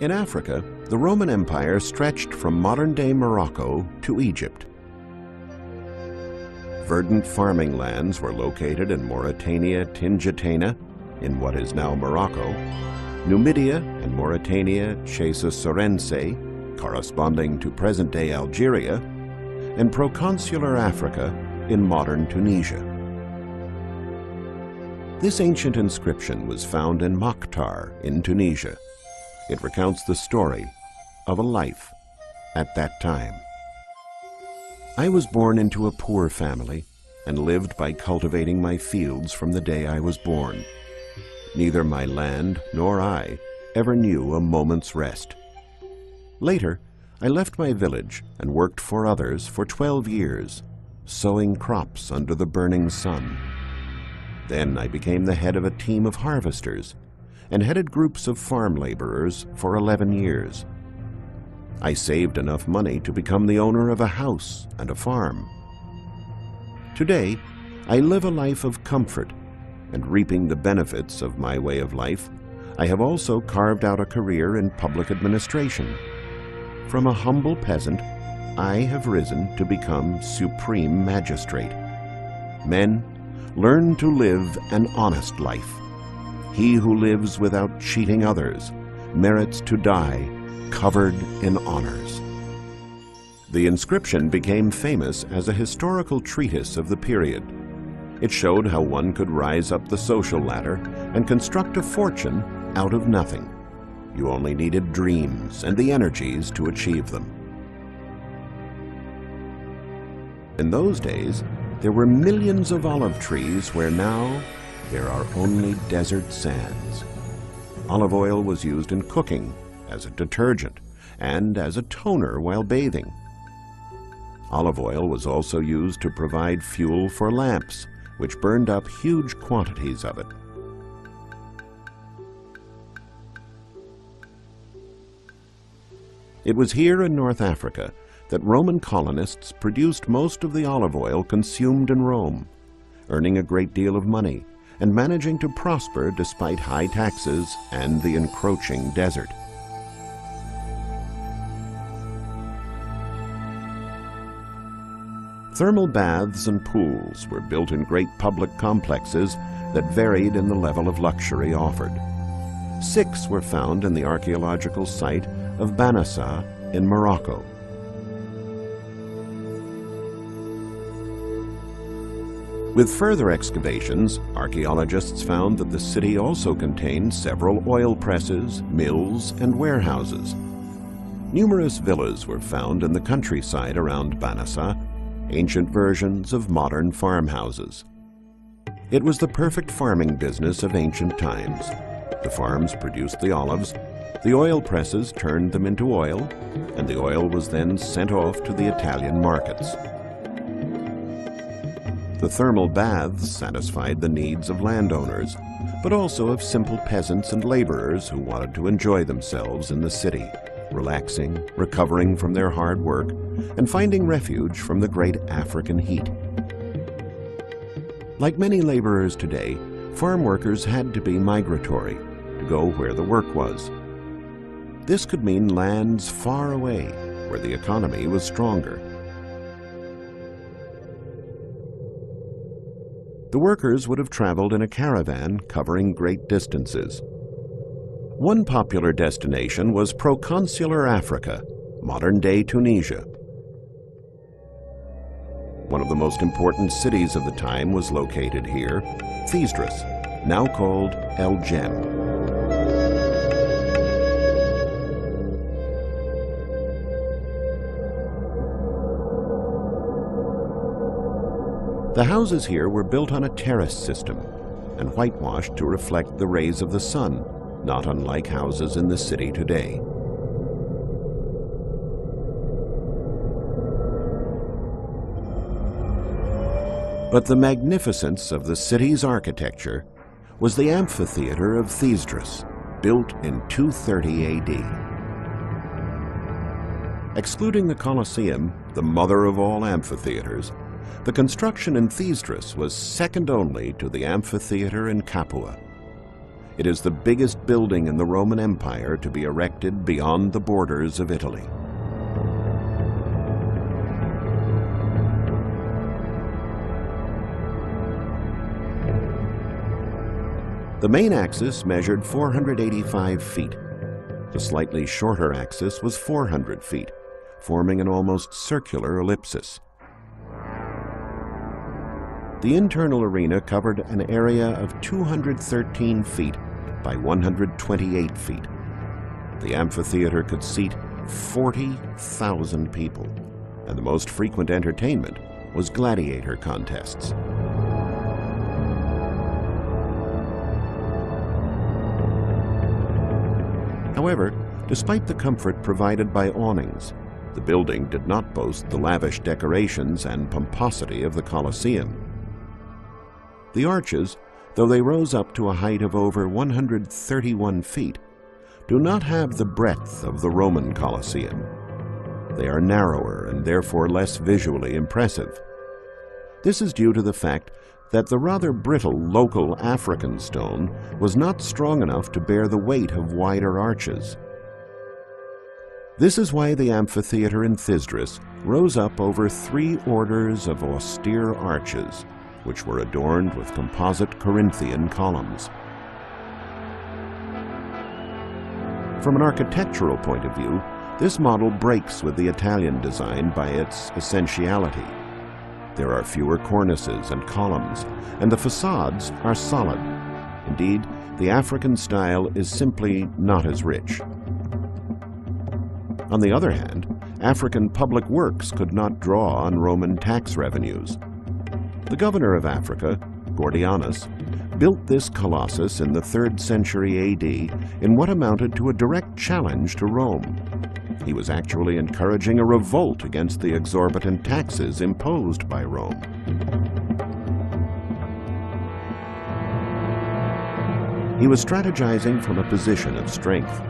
In Africa, the Roman Empire stretched from modern-day Morocco to Egypt. Verdant farming lands were located in Mauritania Tingitana, in what is now Morocco, Numidia and Mauritania Chassasorense, corresponding to present-day Algeria, and proconsular Africa in modern Tunisia. This ancient inscription was found in Mokhtar in Tunisia. It recounts the story of a life at that time. I was born into a poor family and lived by cultivating my fields from the day I was born. Neither my land nor I ever knew a moment's rest. Later, I left my village and worked for others for 12 years, sowing crops under the burning sun. Then I became the head of a team of harvesters and headed groups of farm laborers for 11 years. I saved enough money to become the owner of a house and a farm. Today, I live a life of comfort, and reaping the benefits of my way of life, I have also carved out a career in public administration. From a humble peasant, I have risen to become supreme magistrate. Men, learn to live an honest life. He who lives without cheating others merits to die covered in honors. The inscription became famous as a historical treatise of the period. It showed how one could rise up the social ladder and construct a fortune out of nothing. You only needed dreams and the energies to achieve them. In those days, there were millions of olive trees where now there are only desert sands. Olive oil was used in cooking, as a detergent, and as a toner while bathing. Olive oil was also used to provide fuel for lamps, which burned up huge quantities of it. It was here in North Africa that Roman colonists produced most of the olive oil consumed in Rome, earning a great deal of money and managing to prosper despite high taxes and the encroaching desert. Thermal baths and pools were built in great public complexes that varied in the level of luxury offered. 6 were found in the archaeological site of Banassa in Morocco. With further excavations, archaeologists found that the city also contained several oil presses, mills, and warehouses. Numerous villas were found in the countryside around Banassa, ancient versions of modern farmhouses. It was the perfect farming business of ancient times. The farms produced the olives, the oil presses turned them into oil, and the oil was then sent off to the Italian markets. The thermal baths satisfied the needs of landowners, but also of simple peasants and laborers who wanted to enjoy themselves in the city, relaxing, recovering from their hard work, and finding refuge from the great African heat. Like many laborers today, farm workers had to be migratory, to go where the work was. This could mean lands far away, where the economy was stronger. The workers would have traveled in a caravan covering great distances. One popular destination was proconsular Africa, modern-day Tunisia. One of the most important cities of the time was located here, Thesdrus, now called El Jem. The houses here were built on a terrace system and whitewashed to reflect the rays of the sun, not unlike houses in the city today. But the magnificence of the city's architecture was the amphitheater of Thesdrus, built in 230 AD. Excluding the Colosseum, the mother of all amphitheaters, the construction in Thesdrus was second only to the amphitheater in Capua. It is the biggest building in the Roman Empire to be erected beyond the borders of Italy. The main axis measured 485 feet. The slightly shorter axis was 400 feet, forming an almost circular ellipsis. The internal arena covered an area of 213 feet by 128 feet. The amphitheater could seat 40,000 people, and the most frequent entertainment was gladiator contests. However, despite the comfort provided by awnings, the building did not boast the lavish decorations and pomposity of the Colosseum. The arches, though they rose up to a height of over 131 feet, do not have the breadth of the Roman Colosseum. They are narrower and therefore less visually impressive. This is due to the fact that the rather brittle local African stone was not strong enough to bear the weight of wider arches. This is why the amphitheater in Thysdrus rose up over 3 orders of austere arches, which were adorned with composite Corinthian columns. From an architectural point of view, this model breaks with the Italian design by its essentiality. There are fewer cornices and columns, and the facades are solid. Indeed, the African style is simply not as rich. On the other hand, African public works could not draw on Roman tax revenues. The governor of Africa, Gordianus, built this colossus in the 3rd century AD in what amounted to a direct challenge to Rome. He was actually encouraging a revolt against the exorbitant taxes imposed by Rome. He was strategizing from a position of strength.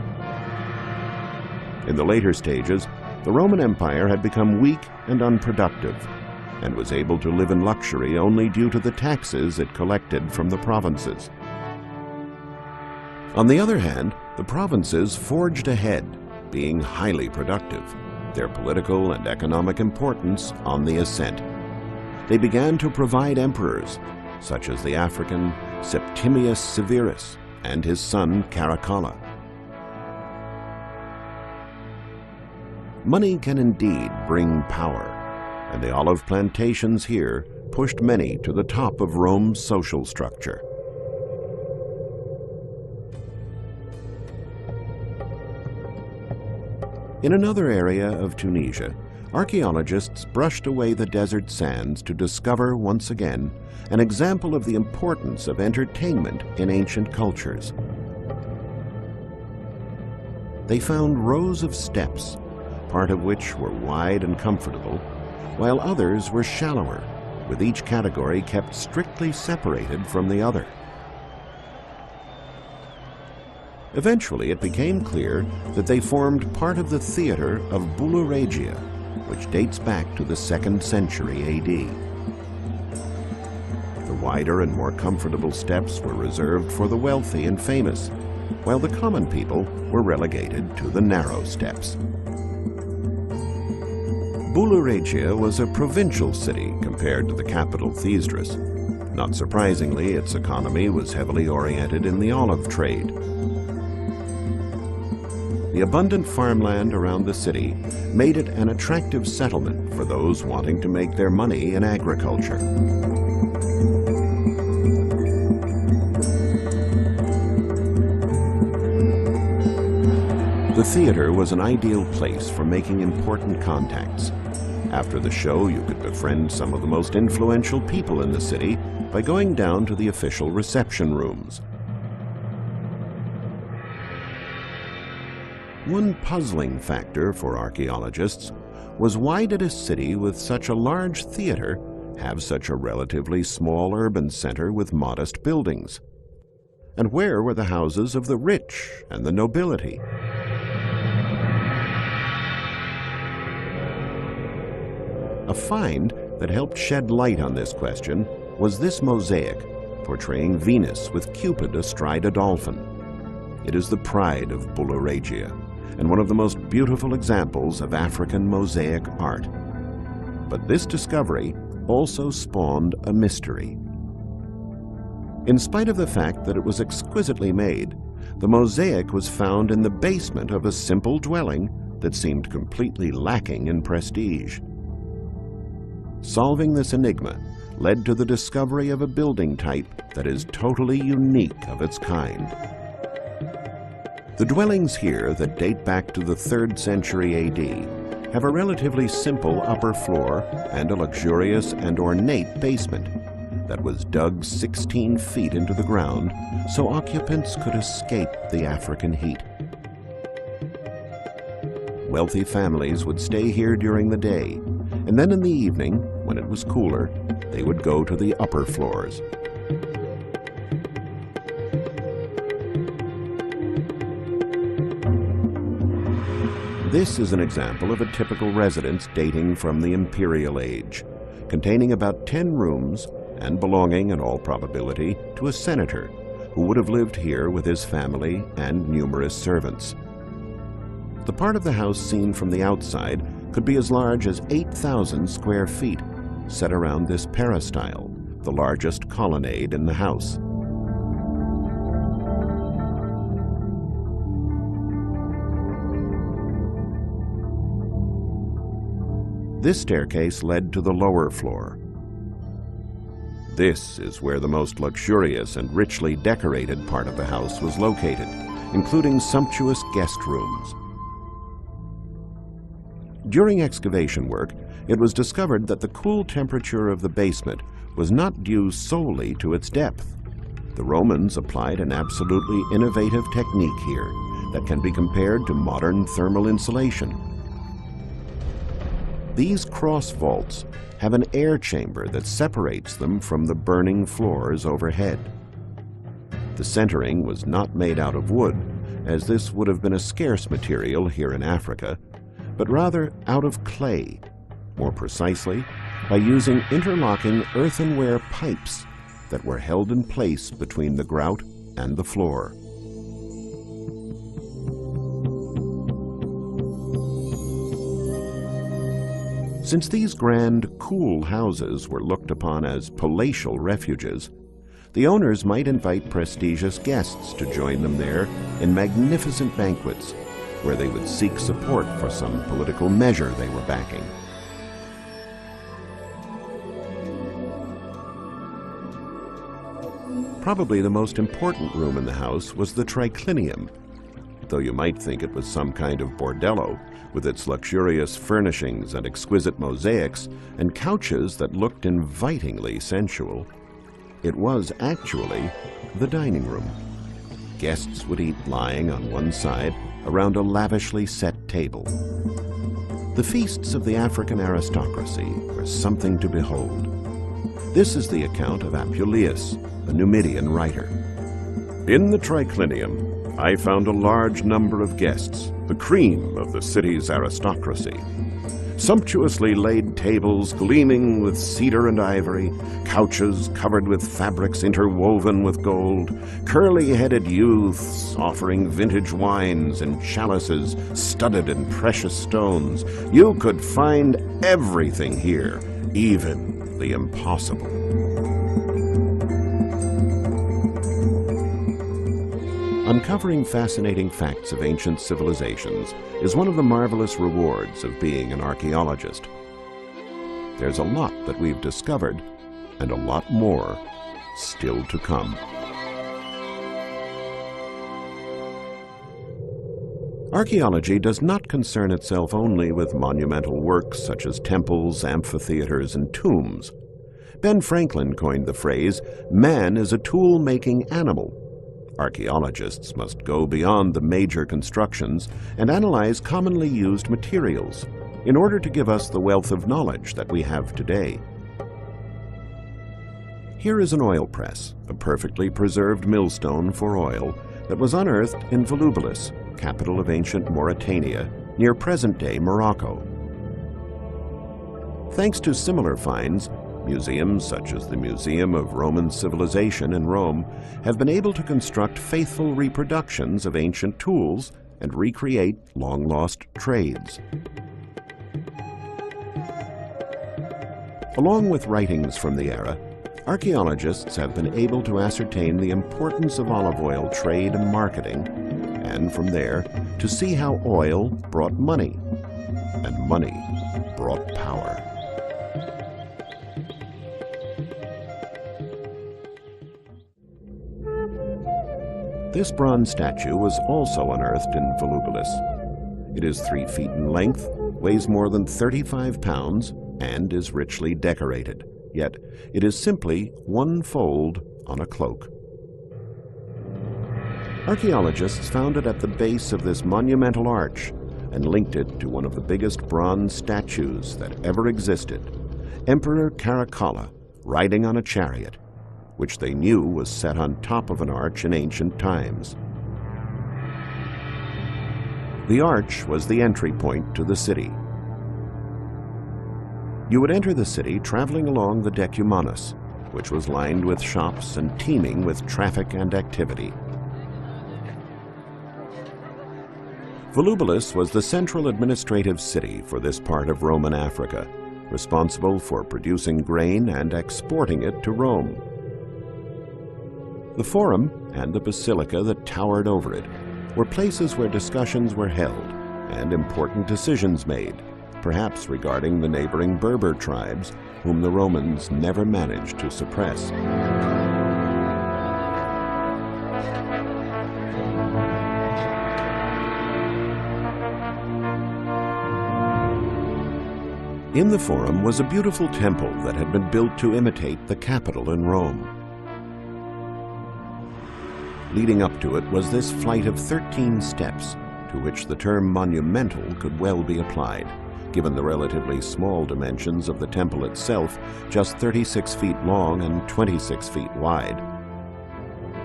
In the later stages, the Roman Empire had become weak and unproductive, and was able to live in luxury only due to the taxes it collected from the provinces. On the other hand, the provinces forged ahead, being highly productive, their political and economic importance on the ascent. They began to provide emperors, such as the African Septimius Severus and his son Caracalla. Money can indeed bring power, and the olive plantations here pushed many to the top of Rome's social structure. In another area of Tunisia, archaeologists brushed away the desert sands to discover once again an example of the importance of entertainment in ancient cultures. They found rows of steps, part of which were wide and comfortable, while others were shallower, with each category kept strictly separated from the other. Eventually, it became clear that they formed part of the theater of Bulla Regia, which dates back to the 2nd century AD. The wider and more comfortable steps were reserved for the wealthy and famous, while the common people were relegated to the narrow steps. Bulla Regia was a provincial city compared to the capital Thysdrus. Not surprisingly, its economy was heavily oriented in the olive trade. The abundant farmland around the city made it an attractive settlement for those wanting to make their money in agriculture. The theater was an ideal place for making important contacts. After the show, you could befriend some of the most influential people in the city by going down to the official reception rooms. One puzzling factor for archaeologists was, why did a city with such a large theater have such a relatively small urban center with modest buildings? And where were the houses of the rich and the nobility? A find that helped shed light on this question was this mosaic, portraying Venus with Cupid astride a dolphin. It is the pride of Buluragia and one of the most beautiful examples of African mosaic art. But this discovery also spawned a mystery. In spite of the fact that it was exquisitely made, the mosaic was found in the basement of a simple dwelling that seemed completely lacking in prestige. Solving this enigma led to the discovery of a building type that is totally unique of its kind. The dwellings here that date back to the 3rd century AD have a relatively simple upper floor and a luxurious and ornate basement that was dug 16 feet into the ground so occupants could escape the African heat. Wealthy families would stay here during the day, and then in the evening, when it was cooler, they would go to the upper floors. This is an example of a typical residence dating from the Imperial Age, containing about 10 rooms and belonging, in all probability, to a senator who would have lived here with his family and numerous servants. The part of the house seen from the outside could be as large as 8,000 square feet, set around this peristyle, the largest colonnade in the house. This staircase led to the lower floor. This is where the most luxurious and richly decorated part of the house was located, including sumptuous guest rooms. During excavation work, it was discovered that the cool temperature of the basement was not due solely to its depth. The Romans applied an absolutely innovative technique here that can be compared to modern thermal insulation. These cross vaults have an air chamber that separates them from the burning floors overhead. The centering was not made out of wood, as this would have been a scarce material here in Africa, but rather out of clay, more precisely by using interlocking earthenware pipes that were held in place between the grout and the floor. Since these grand, cool houses were looked upon as palatial refuges, the owners might invite prestigious guests to join them there in magnificent banquets, where they would seek support for some political measure they were backing. Probably the most important room in the house was the triclinium, though you might think it was some kind of bordello, with its luxurious furnishings and exquisite mosaics and couches that looked invitingly sensual. It was actually the dining room. Guests would eat lying on one side around a lavishly set table. The feasts of the African aristocracy were something to behold. This is the account of Apuleius, a Numidian writer. In the triclinium, I found a large number of guests, the cream of the city's aristocracy. Sumptuously laid tables gleaming with cedar and ivory, couches covered with fabrics interwoven with gold, curly-headed youths offering vintage wines and chalices studded in precious stones. You could find everything here, even the impossible. Uncovering fascinating facts of ancient civilizations is one of the marvelous rewards of being an archaeologist. There's a lot that we've discovered, and a lot more still to come. Archaeology does not concern itself only with monumental works such as temples, amphitheaters, and tombs. Ben Franklin coined the phrase, "Man is a tool-making animal." Archaeologists must go beyond the major constructions and analyze commonly used materials in order to give us the wealth of knowledge that we have today. Here is an oil press, a perfectly preserved millstone for oil that was unearthed in Volubilis, capital of ancient Mauritania, near present-day Morocco. Thanks to similar finds, Museums such as the Museum of Roman Civilization in Rome have been able to construct faithful reproductions of ancient tools and recreate long-lost trades. Along with writings from the era, archaeologists have been able to ascertain the importance of olive oil trade and marketing, and from there to see how oil brought money, and money brought power. This bronze statue was also unearthed in Volubilis. It is 3 feet in length, weighs more than 35 pounds, and is richly decorated. Yet it is simply one fold on a cloak. Archaeologists found it at the base of this monumental arch and linked it to one of the biggest bronze statues that ever existed, Emperor Caracalla riding on a chariot, which they knew was set on top of an arch in ancient times. The arch was the entry point to the city. You would enter the city traveling along the Decumanus, which was lined with shops and teeming with traffic and activity. Volubilis was the central administrative city for this part of Roman Africa, responsible for producing grain and exporting it to Rome. The Forum and the basilica that towered over it were places where discussions were held and important decisions made, perhaps regarding the neighboring Berber tribes, whom the Romans never managed to suppress. In the Forum was a beautiful temple that had been built to imitate the Capitol in Rome. Leading up to it was this flight of 13 steps, to which the term monumental could well be applied, given the relatively small dimensions of the temple itself, just 36 feet long and 26 feet wide.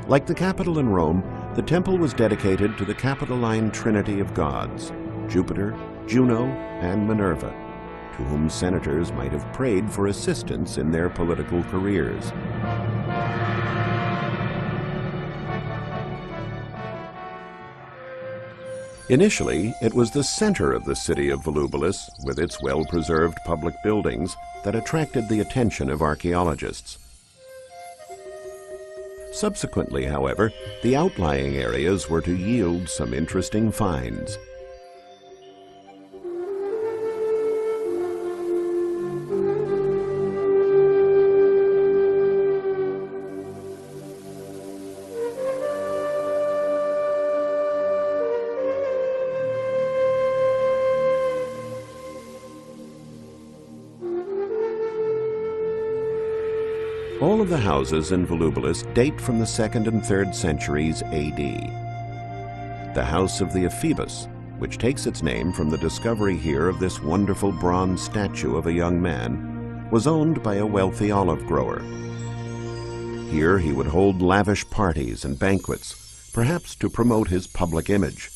Like the Capitol in Rome, the temple was dedicated to the Capitoline Trinity of gods, Jupiter, Juno, and Minerva, to whom senators might have prayed for assistance in their political careers. Initially, it was the center of the city of Volubilis, with its well-preserved public buildings, that attracted the attention of archaeologists. Subsequently, however, the outlying areas were to yield some interesting finds. All of the houses in Volubilis date from the 2nd and 3rd centuries AD. The house of the Ephebus, which takes its name from the discovery here of this wonderful bronze statue of a young man, was owned by a wealthy olive grower. Here he would hold lavish parties and banquets, perhaps to promote his public image.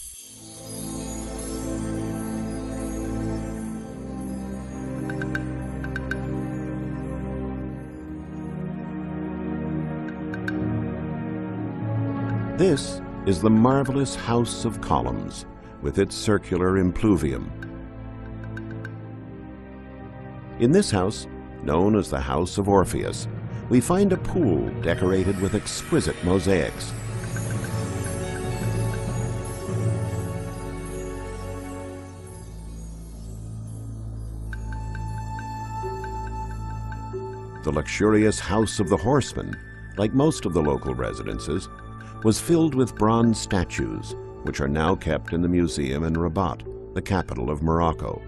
This is the marvelous House of Columns, with its circular impluvium. In this house, known as the House of Orpheus, we find a pool decorated with exquisite mosaics. The luxurious House of the Horseman, like most of the local residences, was filled with bronze statues, which are now kept in the museum in Rabat, the capital of Morocco.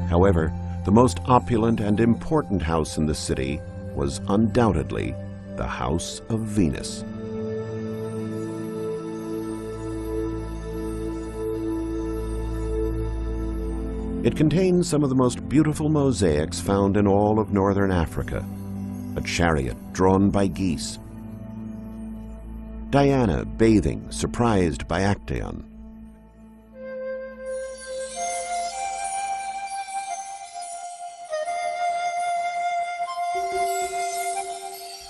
However, the most opulent and important house in the city was undoubtedly the House of Venus. It contains some of the most beautiful mosaics found in all of northern Africa. A chariot drawn by geese. Diana bathing, surprised by Actaeon.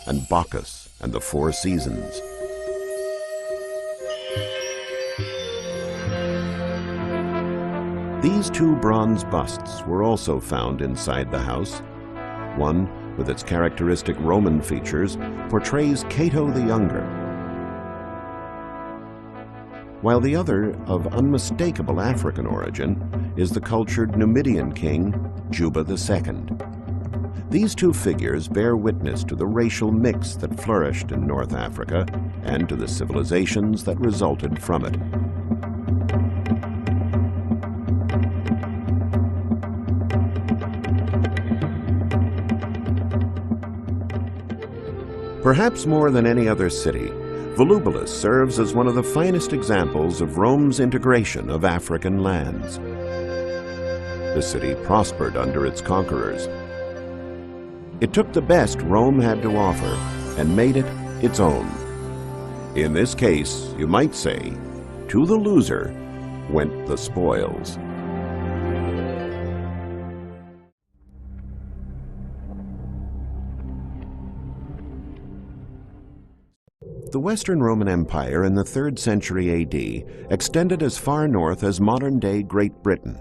And Bacchus and the Four Seasons. These two bronze busts were also found inside the house. One, with its characteristic Roman features, portrays Cato the Younger, while the other, of unmistakable African origin, is the cultured Numidian king, Juba II. These two figures bear witness to the racial mix that flourished in North Africa and to the civilizations that resulted from it. Perhaps more than any other city, Volubilis serves as one of the finest examples of Rome's integration of African lands. The city prospered under its conquerors. It took the best Rome had to offer and made it its own. In this case, you might say, to the loser went the spoils. The Western Roman Empire in the 3rd century AD extended as far north as modern-day Great Britain.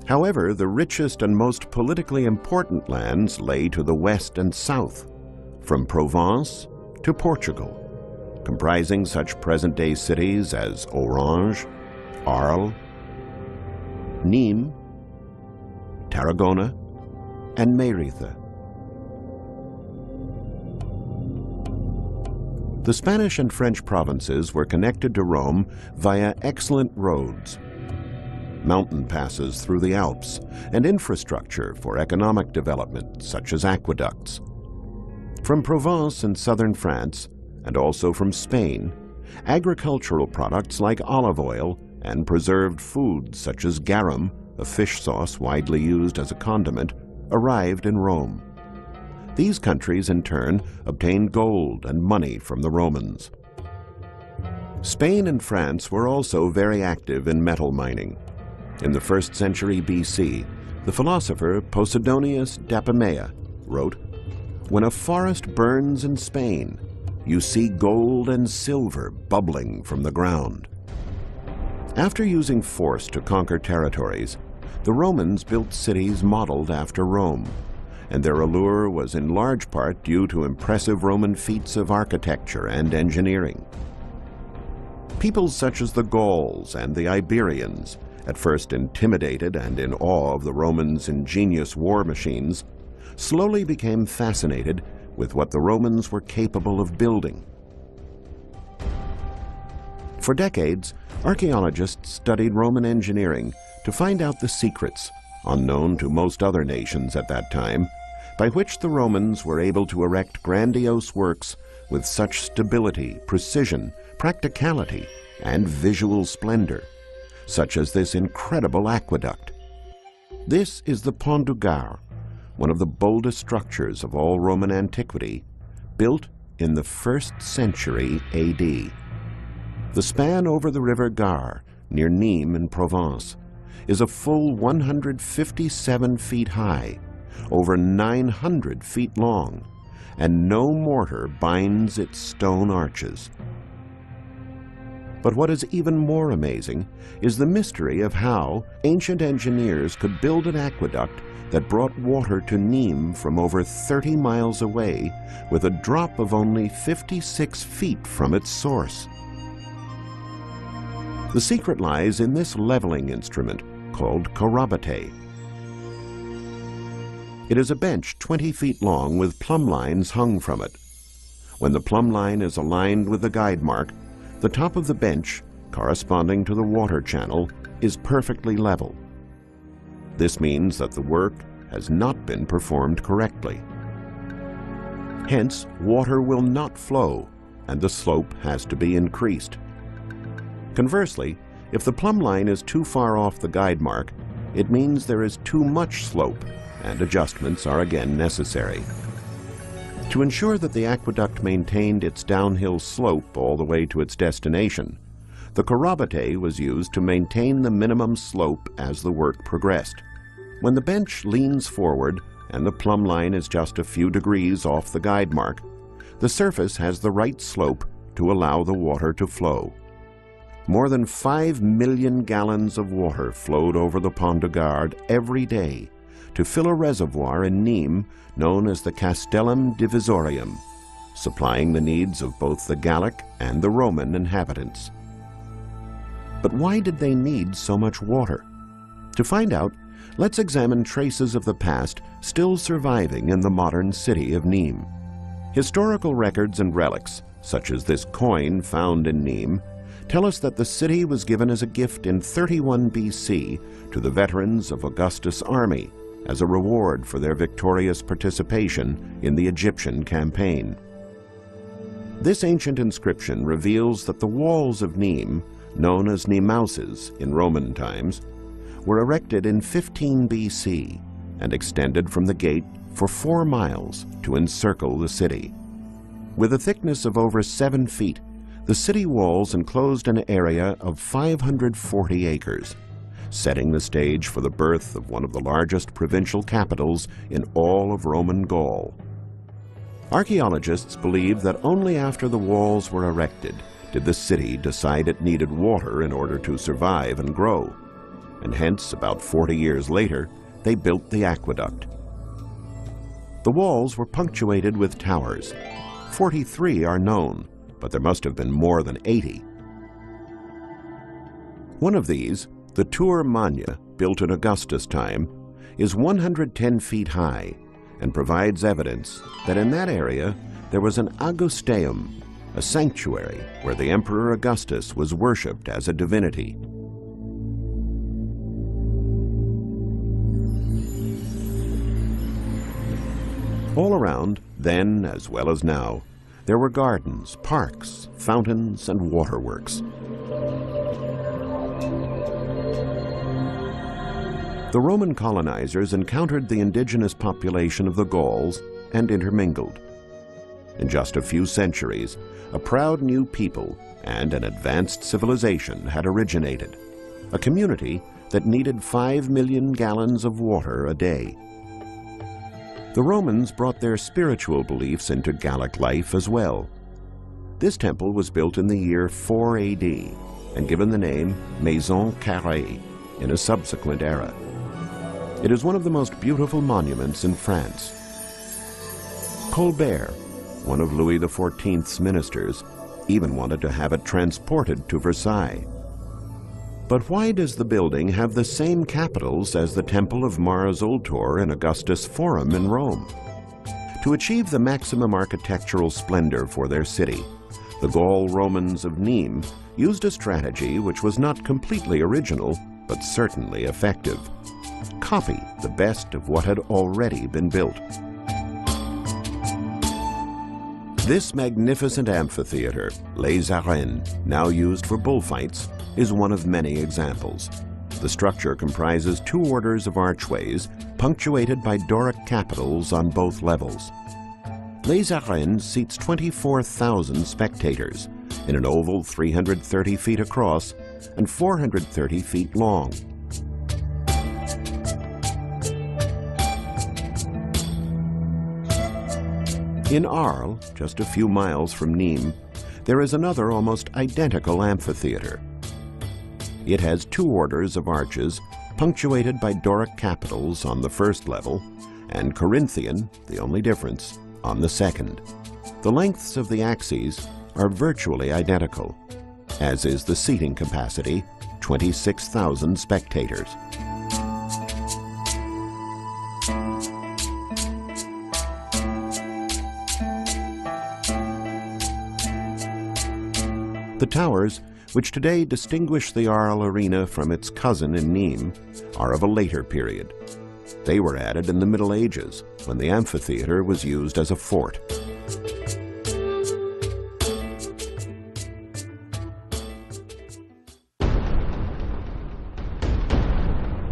However, the richest and most politically important lands lay to the west and south, from Provence to Portugal, comprising such present-day cities as Orange, Arles, Nîmes, Tarragona, and Mérida. The Spanish and French provinces were connected to Rome via excellent roads, mountain passes through the Alps, and infrastructure for economic development, such as aqueducts. From Provence in southern France, and also from Spain, agricultural products like olive oil and preserved foods such as garum, a fish sauce widely used as a condiment, arrived in Rome. These countries, in turn, obtained gold and money from the Romans. Spain and France were also very active in metal mining. In the 1st century BC, the philosopher Posidonius Dapamea wrote, "When a forest burns in Spain, you see gold and silver bubbling from the ground." After using force to conquer territories, the Romans built cities modeled after Rome, and their allure was in large part due to impressive Roman feats of architecture and engineering. Peoples such as the Gauls and the Iberians, at first intimidated and in awe of the Romans' ingenious war machines, slowly became fascinated with what the Romans were capable of building. For decades, archaeologists studied Roman engineering to find out the secrets, unknown to most other nations at that time, by which the Romans were able to erect grandiose works with such stability, precision, practicality, and visual splendor, such as this incredible aqueduct. This is the Pont du Gard, one of the boldest structures of all Roman antiquity, built in the 1st century AD. The span over the river Gard, near Nîmes in Provence, is a full 157 feet high, over 900 feet long, and no mortar binds its stone arches. But what is even more amazing is the mystery of how ancient engineers could build an aqueduct that brought water to Nîmes from over 30 miles away with a drop of only 56 feet from its source. The secret lies in this leveling instrument called corrobite. It is a bench 20 feet long with plumb lines hung from it. When the plumb line is aligned with the guide mark, the top of the bench, corresponding to the water channel, is perfectly level. This means that the work has not been performed correctly. Hence, water will not flow, and the slope has to be increased. Conversely, if the plumb line is too far off the guide mark, it means there is too much slope, and adjustments are again necessary. To ensure that the aqueduct maintained its downhill slope all the way to its destination, the corrobite was used to maintain the minimum slope as the work progressed. When the bench leans forward and the plumb line is just a few degrees off the guide mark, the surface has the right slope to allow the water to flow. More than 5 million gallons of water flowed over the Pont de Garde every day to fill a reservoir in Nîmes known as the Castellum Divisorium, supplying the needs of both the Gallic and the Roman inhabitants. But why did they need so much water? To find out, let's examine traces of the past still surviving in the modern city of Nîmes. Historical records and relics, such as this coin found in Nîmes, tell us that the city was given as a gift in 31 BC to the veterans of Augustus' army as a reward for their victorious participation in the Egyptian campaign. This ancient inscription reveals that the walls of Nîmes, known as Nemauses in Roman times, were erected in 15 BC and extended from the gate for 4 miles to encircle the city. With a thickness of over 7 feet, the city walls enclosed an area of 540 acres, setting the stage for the birth of one of the largest provincial capitals in all of Roman Gaul. Archaeologists believe that only after the walls were erected did the city decide it needed water in order to survive and grow, and hence, about 40 years later, they built the aqueduct. The walls were punctuated with towers. 43 are known, but there must have been more than 80. One of these, the Tour Magna, built in Augustus' time, is 110 feet high and provides evidence that in that area there was an Augusteum, a sanctuary where the Emperor Augustus was worshipped as a divinity. All around, then as well as now, there were gardens, parks, fountains, and waterworks. The Roman colonizers encountered the indigenous population of the Gauls and intermingled. In just a few centuries, a proud new people and an advanced civilization had originated, a community that needed 5 million gallons of water a day. The Romans brought their spiritual beliefs into Gallic life as well. This temple was built in the year 4 AD and given the name Maison Carrée in a subsequent era. It is one of the most beautiful monuments in France. Colbert, one of Louis XIV's ministers, even wanted to have it transported to Versailles. But why does the building have the same capitals as the Temple of Mars Ultor in Augustus Forum in Rome? To achieve the maximum architectural splendor for their city, the Gaul Romans of Nîmes used a strategy which was not completely original, but certainly effective. Copy the best of what had already been built. This magnificent amphitheater, Les Arènes, now used for bullfights, is one of many examples. The structure comprises 2 orders of archways, punctuated by Doric capitals on both levels. Les Arènes seats 24,000 spectators in an oval 330 feet across and 430 feet long. In Arles, just a few miles from Nîmes, there is another almost identical amphitheater. It has 2 orders of arches, punctuated by Doric capitals on the first level, and Corinthian, the only difference, on the second. The lengths of the axes are virtually identical, as is the seating capacity, 26,000 spectators. The towers, which today distinguish the Arles Arena from its cousin in Nîmes, are of a later period. They were added in the Middle Ages, when the amphitheater was used as a fort.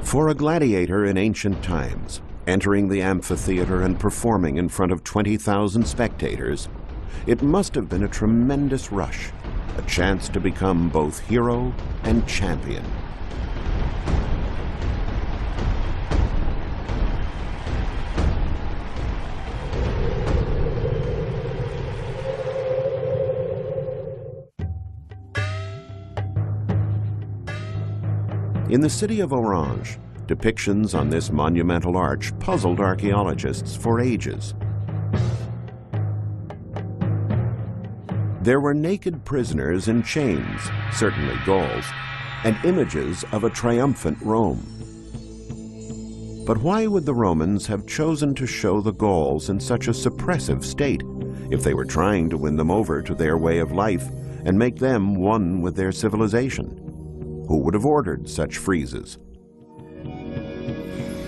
For a gladiator in ancient times, entering the amphitheater and performing in front of 20,000 spectators, it must have been a tremendous rush, a chance to become both hero and champion. In the city of Orange, depictions on this monumental arch puzzled archaeologists for ages. There were naked prisoners in chains, certainly Gauls, and images of a triumphant Rome. But why would the Romans have chosen to show the Gauls in such a suppressive state if they were trying to win them over to their way of life and make them one with their civilization? Who would have ordered such freezes?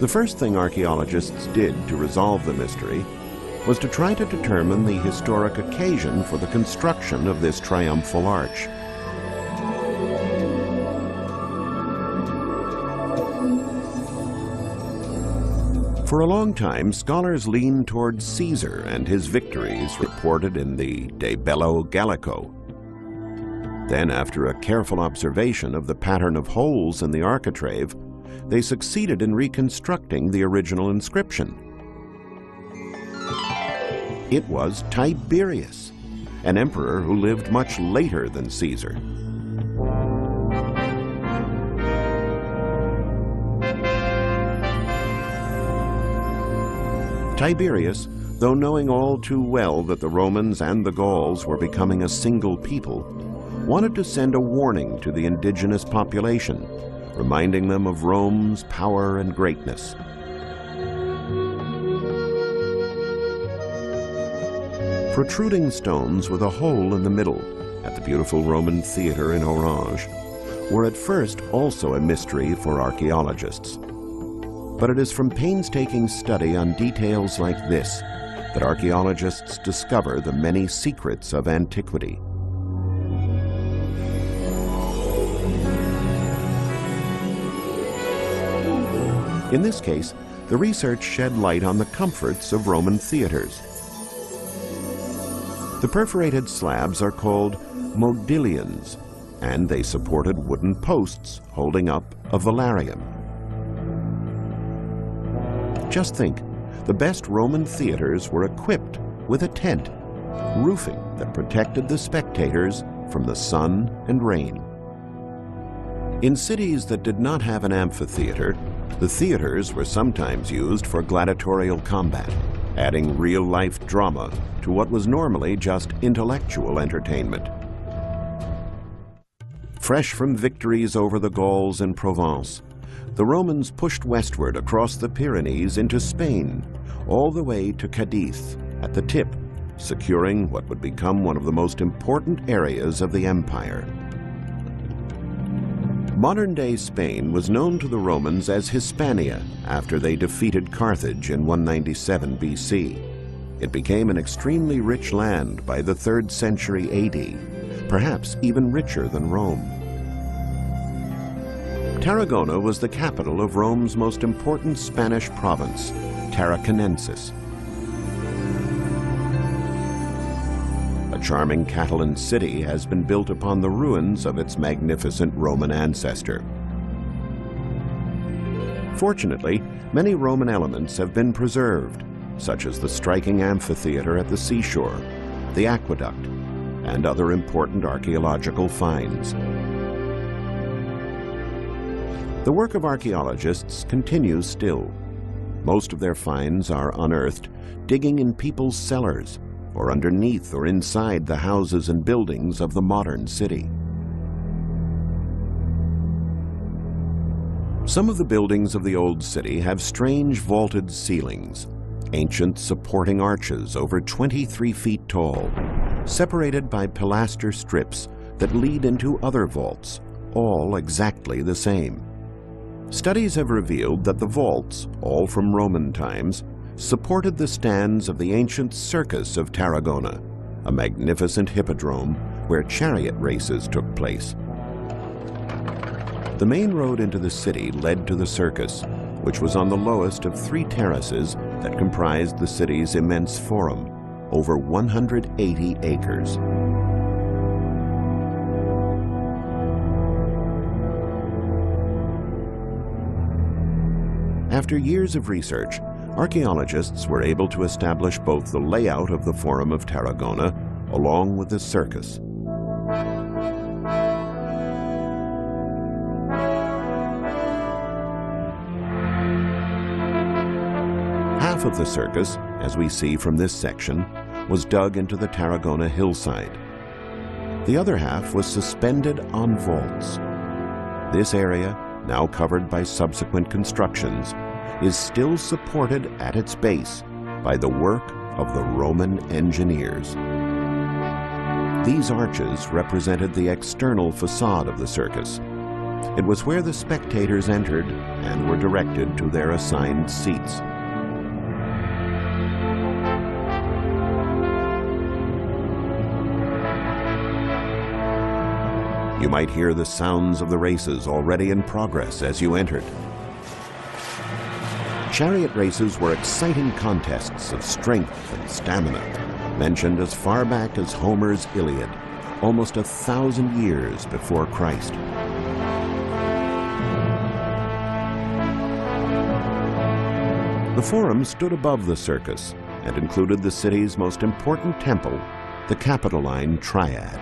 The first thing archaeologists did to resolve the mystery was to try to determine the historic occasion for the construction of this triumphal arch. For a long time, scholars leaned towards Caesar and his victories reported in the De Bello Gallico. Then, after a careful observation of the pattern of holes in the architrave, they succeeded in reconstructing the original inscription. It was Tiberius, an emperor who lived much later than Caesar. Tiberius, though knowing all too well that the Romans and the Gauls were becoming a single people, wanted to send a warning to the indigenous population, reminding them of Rome's power and greatness. Protruding stones with a hole in the middle at the beautiful Roman theater in Orange were at first also a mystery for archaeologists. But it is from painstaking study on details like this that archaeologists discover the many secrets of antiquity. In this case, the research shed light on the comforts of Roman theaters. The perforated slabs are called modillions, and they supported wooden posts holding up a velarium. Just think, the best Roman theaters were equipped with a tent, roofing that protected the spectators from the sun and rain. In cities that did not have an amphitheater, the theaters were sometimes used for gladiatorial combat, adding real-life drama to what was normally just intellectual entertainment. Fresh from victories over the Gauls in Provence, the Romans pushed westward across the Pyrenees into Spain, all the way to Cadiz at the tip, securing what would become one of the most important areas of the empire. Modern-day Spain was known to the Romans as Hispania after they defeated Carthage in 197 BC. It became an extremely rich land by the 3rd century AD, perhaps even richer than Rome. Tarragona was the capital of Rome's most important Spanish province, Tarraconensis. A charming Catalan city has been built upon the ruins of its magnificent Roman ancestor. Fortunately, many Roman elements have been preserved, such as the striking amphitheater at the seashore, the aqueduct, and other important archaeological finds. The work of archaeologists continues still. Most of their finds are unearthed, digging in people's cellars, or underneath or inside the houses and buildings of the modern city. Some of the buildings of the old city have strange vaulted ceilings, ancient supporting arches over 23 feet tall, separated by pilaster strips that lead into other vaults, all exactly the same. Studies have revealed that the vaults, all from Roman times, supported the stands of the ancient Circus of Tarragona, a magnificent hippodrome where chariot races took place. The main road into the city led to the circus, which was on the lowest of 3 terraces that comprised the city's immense forum, over 180 acres. After years of research, archaeologists were able to establish both the layout of the Forum of Tarragona along with the circus. Half of the circus, as we see from this section, was dug into the Tarragona hillside. The other half was suspended on vaults. This area, now covered by subsequent constructions, is still supported at its base by the work of the Roman engineers. These arches represented the external facade of the circus. It was where the spectators entered and were directed to their assigned seats. You might hear the sounds of the races already in progress as you entered. Chariot races were exciting contests of strength and stamina, mentioned as far back as Homer's Iliad, almost 1,000 years before Christ. The Forum stood above the circus and included the city's most important temple, the Capitoline Triad.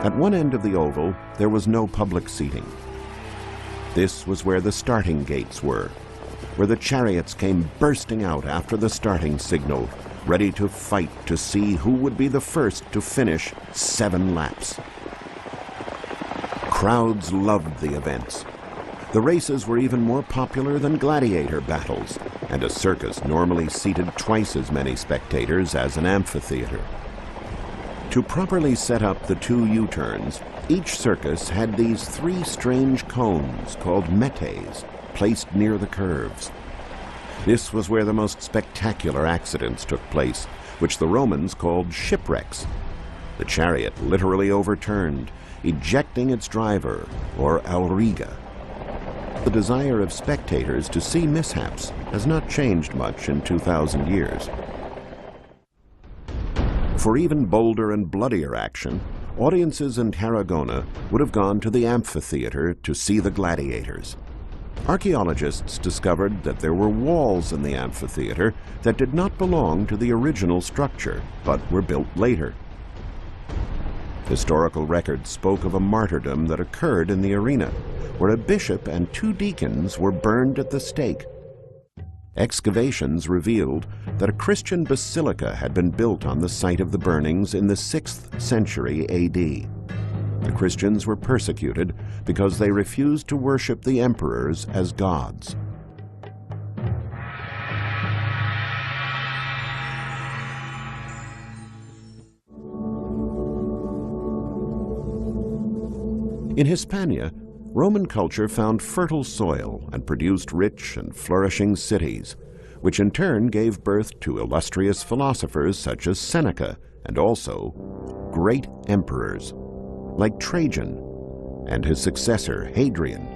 At one end of the oval, there was no public seating. This was where the starting gates were, where the chariots came bursting out after the starting signal, ready to fight to see who would be the first to finish 7 laps. Crowds loved the events. The races were even more popular than gladiator battles, and a circus normally seated twice as many spectators as an amphitheater. To properly set up the 2 U-turns, each circus had these 3 strange cones called metes placed near the curves. This was where the most spectacular accidents took place, which the Romans called shipwrecks. The chariot literally overturned, ejecting its driver, or auriga. The desire of spectators to see mishaps has not changed much in 2,000 years. For even bolder and bloodier action, audiences in Tarragona would have gone to the amphitheater to see the gladiators. Archaeologists discovered that there were walls in the amphitheater that did not belong to the original structure, but were built later. Historical records spoke of a martyrdom that occurred in the arena, where a bishop and 2 deacons were burned at the stake. Excavations revealed that a Christian basilica had been built on the site of the burnings in the 6th century AD. The Christians were persecuted because they refused to worship the emperors as gods. In Hispania, Roman culture found fertile soil and produced rich and flourishing cities, which in turn gave birth to illustrious philosophers such as Seneca and also great emperors like Trajan and his successor Hadrian,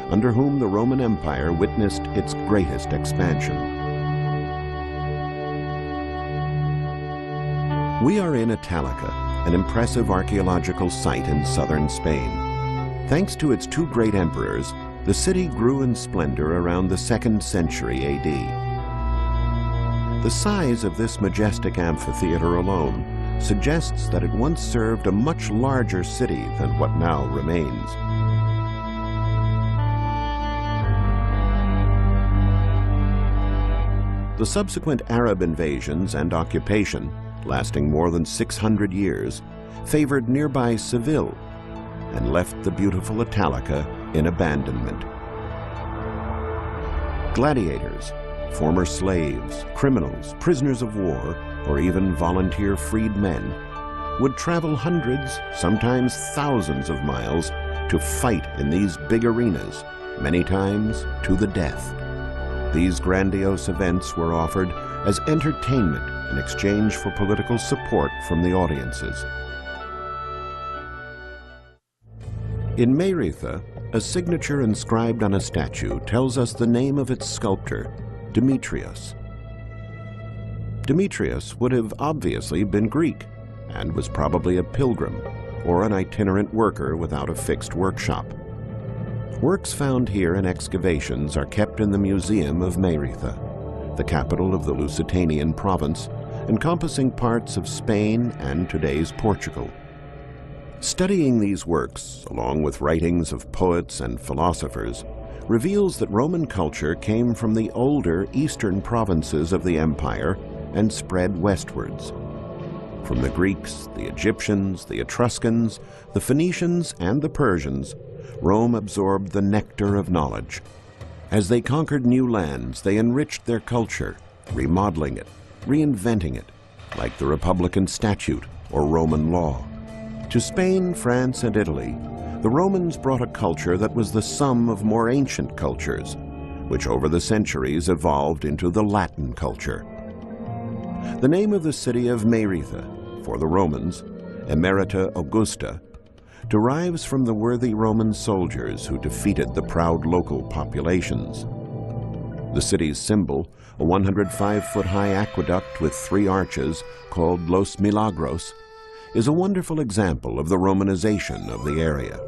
under whom the Roman Empire witnessed its greatest expansion. We are in Italica, an impressive archaeological site in southern Spain. Thanks to its 2 great emperors, the city grew in splendor around the 2nd century AD. The size of this majestic amphitheater alone suggests that it once served a much larger city than what now remains. The subsequent Arab invasions and occupation, lasting more than 600 years, favored nearby Seville and left the beautiful Italica in abandonment. Gladiators, former slaves, criminals, prisoners of war, or even volunteer freedmen would travel hundreds, sometimes thousands of miles to fight in these big arenas, many times to the death. These grandiose events were offered as entertainment in exchange for political support from the audiences. In Meretha, a signature inscribed on a statue tells us the name of its sculptor, Demetrius. Demetrius would have obviously been Greek and was probably a pilgrim or an itinerant worker without a fixed workshop. Works found here in excavations are kept in the Museum of Meretha, the capital of the Lusitanian province, encompassing parts of Spain and today's Portugal. Studying these works, along with writings of poets and philosophers, reveals that Roman culture came from the older eastern provinces of the empire and spread westwards. From the Greeks, the Egyptians, the Etruscans, the Phoenicians, and the Persians, Rome absorbed the nectar of knowledge. As they conquered new lands, they enriched their culture, remodeling it, reinventing it, like the Republican statute or Roman law. To Spain, France, and Italy, the Romans brought a culture that was the sum of more ancient cultures, which over the centuries evolved into the Latin culture. The name of the city of Meretha, for the Romans, Emerita Augusta, derives from the worthy Roman soldiers who defeated the proud local populations. The city's symbol, a 105-foot-high aqueduct with 3 arches called Los Milagros, is a wonderful example of the Romanization of the area.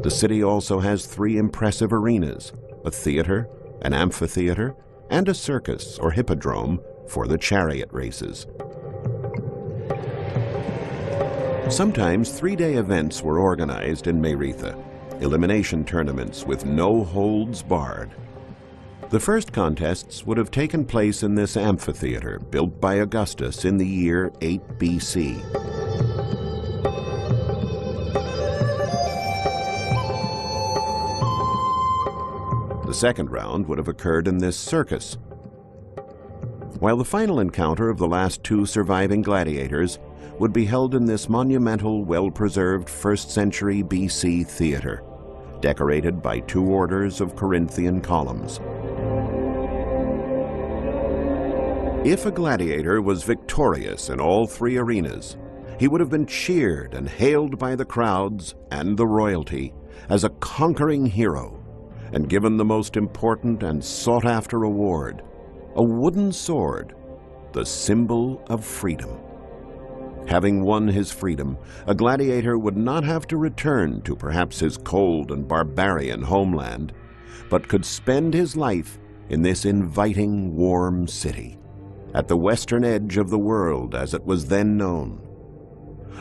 The city also has 3 impressive arenas, a theater, an amphitheater, and a circus or hippodrome for the chariot races. Sometimes 3-day events were organized in Meretha, elimination tournaments with no holds barred. The first contests would have taken place in this amphitheater built by Augustus in the year 8 BC. The second round would have occurred in this circus, while the final encounter of the last 2 surviving gladiators would be held in this monumental, well-preserved 1st century BC theater, decorated by 2 orders of Corinthian columns. If a gladiator was victorious in all 3 arenas, he would have been cheered and hailed by the crowds and the royalty as a conquering hero, and given the most important and sought-after award, a wooden sword, the symbol of freedom. Having won his freedom, a gladiator would not have to return to perhaps his cold and barbarian homeland, but could spend his life in this inviting, warm city, at the western edge of the world as it was then known.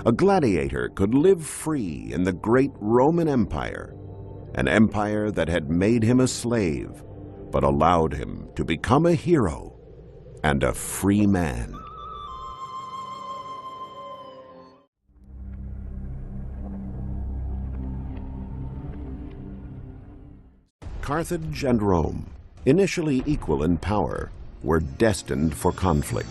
A gladiator could live free in the great Roman Empire, an empire that had made him a slave, but allowed him to become a hero and a free man. Carthage and Rome, initially equal in power, were destined for conflict.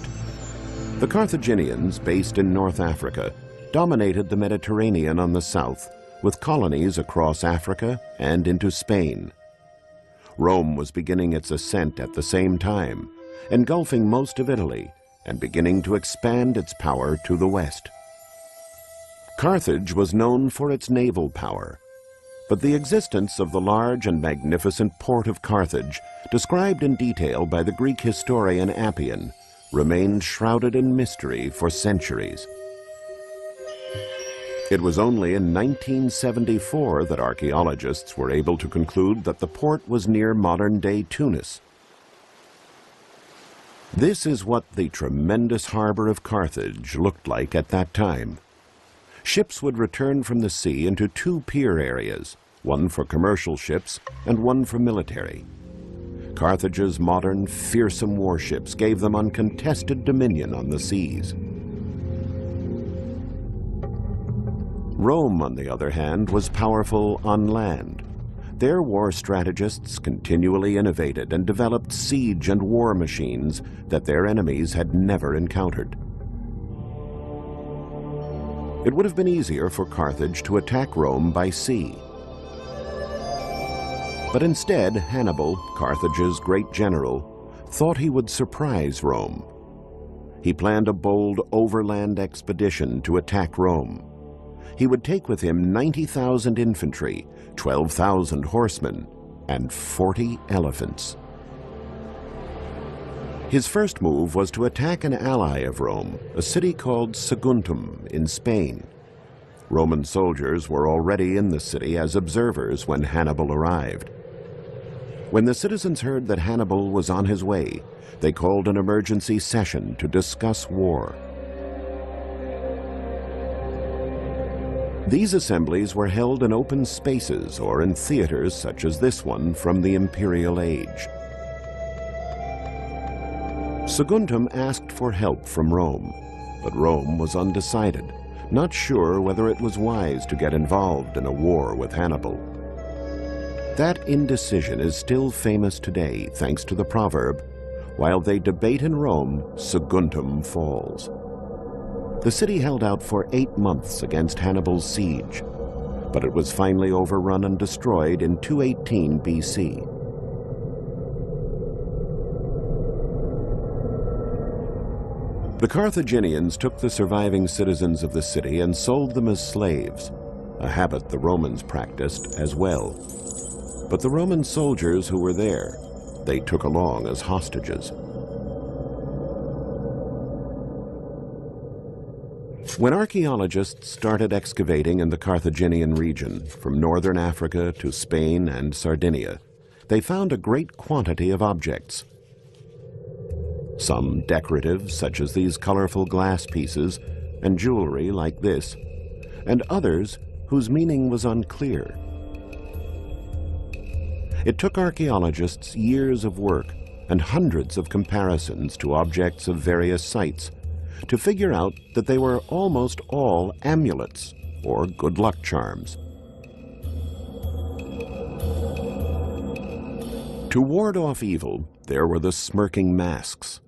The Carthaginians, based in North Africa, dominated the Mediterranean on the south, with colonies across Africa and into Spain. Rome was beginning its ascent at the same time, engulfing most of Italy and beginning to expand its power to the west. Carthage was known for its naval power, but the existence of the large and magnificent port of Carthage, described in detail by the Greek historian Appian, remained shrouded in mystery for centuries. It was only in 1974 that archaeologists were able to conclude that the port was near modern-day Tunis. This is what the tremendous harbor of Carthage looked like at that time. Ships would return from the sea into 2 pier areas, one for commercial ships and one for military. Carthage's modern, fearsome warships gave them uncontested dominion on the seas. Rome, on the other hand, was powerful on land. Their war strategists continually innovated and developed siege and war machines that their enemies had never encountered. It would have been easier for Carthage to attack Rome by sea. But instead, Hannibal, Carthage's great general, thought he would surprise Rome. He planned a bold overland expedition to attack Rome. He would take with him 90,000 infantry, 12,000 horsemen, and 40 elephants. His first move was to attack an ally of Rome, a city called Saguntum in Spain. Roman soldiers were already in the city as observers when Hannibal arrived. When the citizens heard that Hannibal was on his way, they called an emergency session to discuss war. These assemblies were held in open spaces or in theaters such as this one from the imperial age. Saguntum asked for help from Rome, but Rome was undecided, not sure whether it was wise to get involved in a war with Hannibal. That indecision is still famous today thanks to the proverb, "While they debate in Rome, Saguntum falls." The city held out for 8 months against Hannibal's siege, but it was finally overrun and destroyed in 218 BC. The Carthaginians took the surviving citizens of the city and sold them as slaves, a habit the Romans practiced as well. But the Roman soldiers who were there, they took along as hostages. When archaeologists started excavating in the Carthaginian region, from northern Africa to Spain and Sardinia, they found a great quantity of objects. Some decorative, such as these colorful glass pieces, and jewelry like this, and others whose meaning was unclear. It took archaeologists years of work and hundreds of comparisons to objects of various sites to figure out that they were almost all amulets or good luck charms. To ward off evil, there were the smirking masks.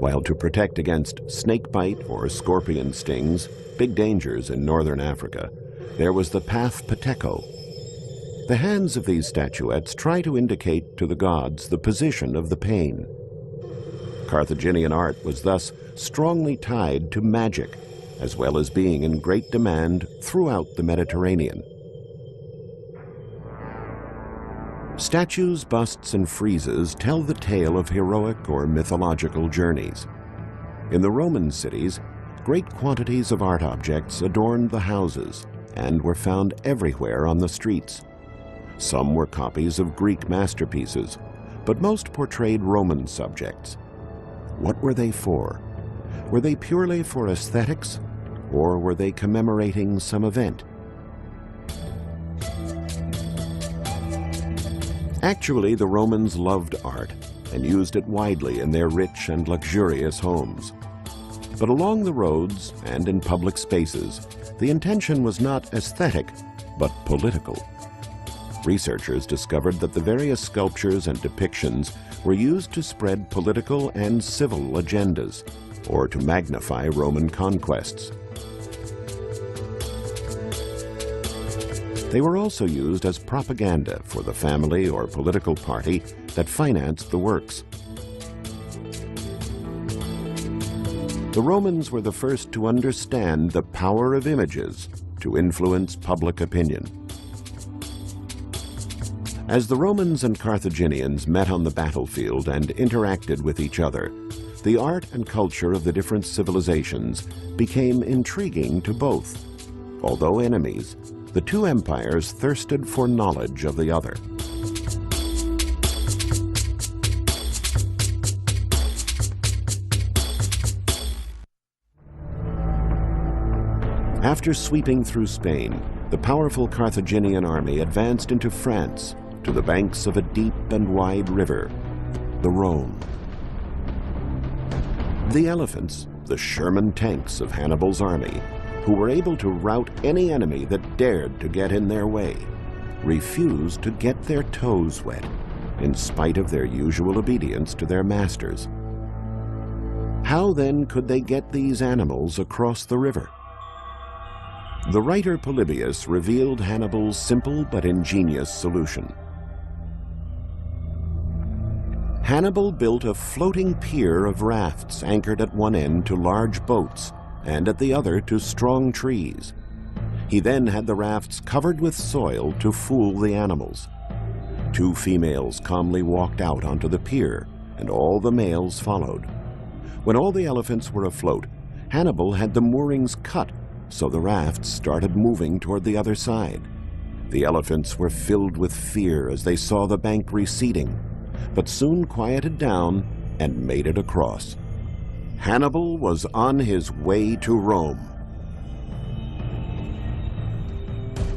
While to protect against snake bite or scorpion stings, big dangers in northern Africa, there was the path pateko. The hands of these statuettes try to indicate to the gods the position of the pain. Carthaginian art was thus strongly tied to magic, as well as being in great demand throughout the Mediterranean. Statues, busts, and friezes tell the tale of heroic or mythological journeys. In the Roman cities, great quantities of art objects adorned the houses and were found everywhere on the streets. Some were copies of Greek masterpieces, but most portrayed Roman subjects. What were they for? Were they purely for aesthetics, or were they commemorating some event? Actually, the Romans loved art and used it widely in their rich and luxurious homes. But along the roads and in public spaces, the intention was not aesthetic, but political. Researchers discovered that the various sculptures and depictions were used to spread political and civil agendas, or to magnify Roman conquests. They were also used as propaganda for the family or political party that financed the works. The Romans were the first to understand the power of images to influence public opinion. As the Romans and Carthaginians met on the battlefield and interacted with each other, the art and culture of the different civilizations became intriguing to both. Although enemies, the two empires thirsted for knowledge of the other. After sweeping through Spain, the powerful Carthaginian army advanced into France to the banks of a deep and wide river, the Rhone. The elephants, the Sherman tanks of Hannibal's army, who were able to rout any enemy that dared to get in their way, refused to get their toes wet, in spite of their usual obedience to their masters. How then could they get these animals across the river? The writer Polybius revealed Hannibal's simple but ingenious solution. Hannibal built a floating pier of rafts anchored at one end to large boats and at the other to strong trees. He then had the rafts covered with soil to fool the animals. 2 females calmly walked out onto the pier, and all the males followed. When all the elephants were afloat, Hannibal had the moorings cut, so the rafts started moving toward the other side. The elephants were filled with fear as they saw the bank receding, but soon quieted down and made it across. Hannibal was on his way to Rome.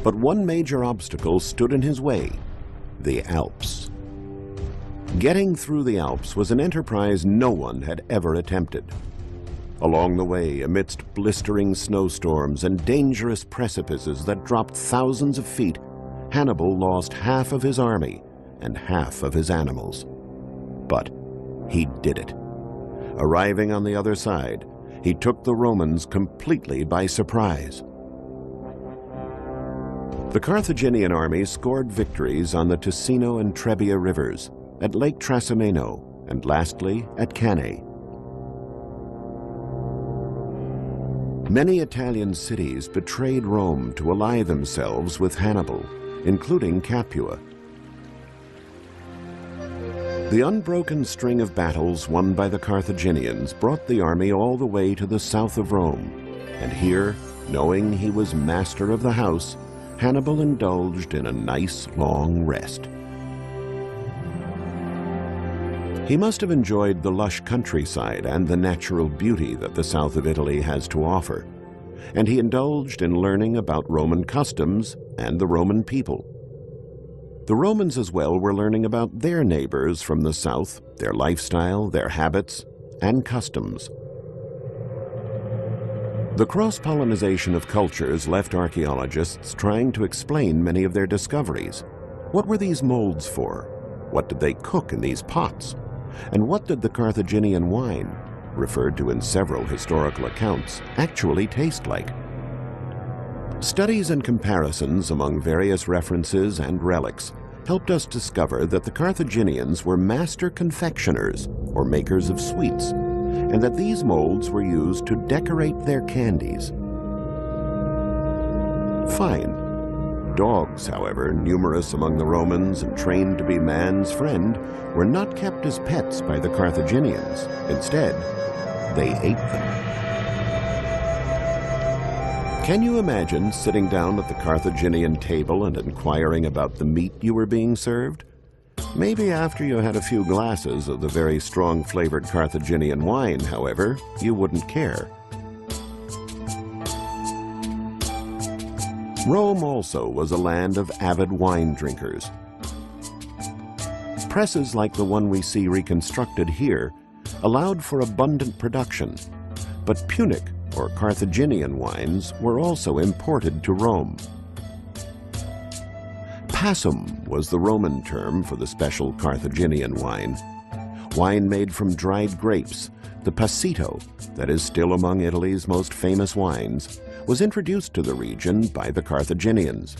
But one major obstacle stood in his way: the Alps. Getting through the Alps was an enterprise no one had ever attempted. Along the way, amidst blistering snowstorms and dangerous precipices that dropped thousands of feet, Hannibal lost half of his army and half of his animals. But he did it. Arriving on the other side, he took the Romans completely by surprise. The Carthaginian army scored victories on the Ticino and Trebia rivers, at Lake Trasimeno, and lastly at Cannae. Many Italian cities betrayed Rome to ally themselves with Hannibal, including Capua. The unbroken string of battles won by the Carthaginians brought the army all the way to the south of Rome, and here, knowing he was master of the house, Hannibal indulged in a nice long rest. He must have enjoyed the lush countryside and the natural beauty that the south of Italy has to offer, and he indulged in learning about Roman customs and the Roman people. The Romans as well were learning about their neighbors from the south, their lifestyle, their habits, and customs. The cross-pollination of cultures left archaeologists trying to explain many of their discoveries. What were these molds for? What did they cook in these pots? And what did the Carthaginian wine, referred to in several historical accounts, actually taste like? Studies and comparisons among various references and relics helped us discover that the Carthaginians were master confectioners, or makers of sweets, and that these molds were used to decorate their candies. Fine. Dogs, however, numerous among the Romans and trained to be man's friend, were not kept as pets by the Carthaginians. Instead, they ate them. Can you imagine sitting down at the Carthaginian table and inquiring about the meat you were being served? Maybe after you had a few glasses of the very strong-flavored Carthaginian wine, however, you wouldn't care. Rome also was a land of avid wine drinkers. Presses like the one we see reconstructed here allowed for abundant production, but Punic or Carthaginian wines were also imported to Rome. Passum was the Roman term for the special Carthaginian wine. Wine made from dried grapes, the passito, that is still among Italy's most famous wines, was introduced to the region by the Carthaginians.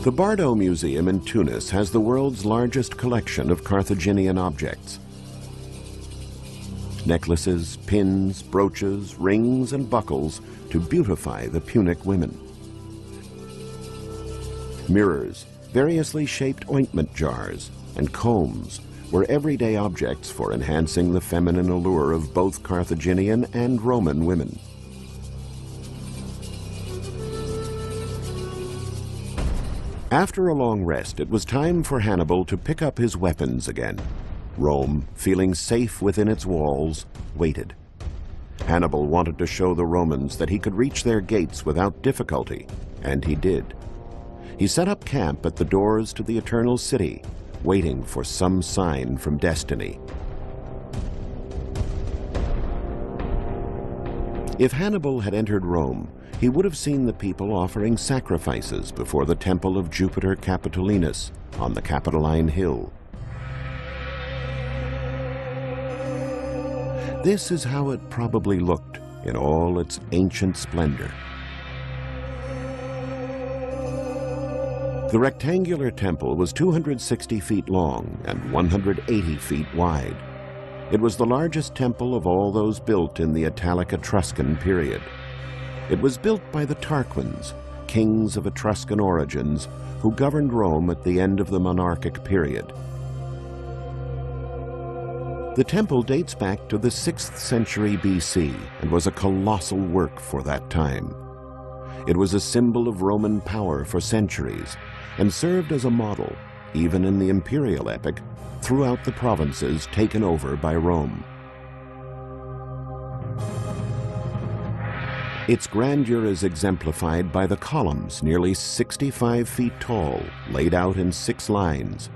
The Bardo Museum in Tunis has the world's largest collection of Carthaginian objects. Necklaces, pins, brooches, rings, and buckles to beautify the Punic women. Mirrors, variously shaped ointment jars, and combs were everyday objects for enhancing the feminine allure of both Carthaginian and Roman women. After a long rest, it was time for Hannibal to pick up his weapons again. Rome, feeling safe within its walls, waited. Hannibal wanted to show the Romans that he could reach their gates without difficulty, and he did. He set up camp at the doors to the Eternal City, waiting for some sign from destiny. If Hannibal had entered Rome, he would have seen the people offering sacrifices before the temple of Jupiter Capitolinus on the Capitoline Hill. This is how it probably looked in all its ancient splendor. The rectangular temple was 260 feet long and 180 feet wide. It was the largest temple of all those built in the Italic Etruscan period. It was built by the Tarquins, kings of Etruscan origins, who governed Rome at the end of the monarchic period. The temple dates back to the 6th century BC and was a colossal work for that time. It was a symbol of Roman power for centuries and served as a model, even in the imperial epic, throughout the provinces taken over by Rome. Its grandeur is exemplified by the columns nearly 65 feet tall, laid out in 6 lines,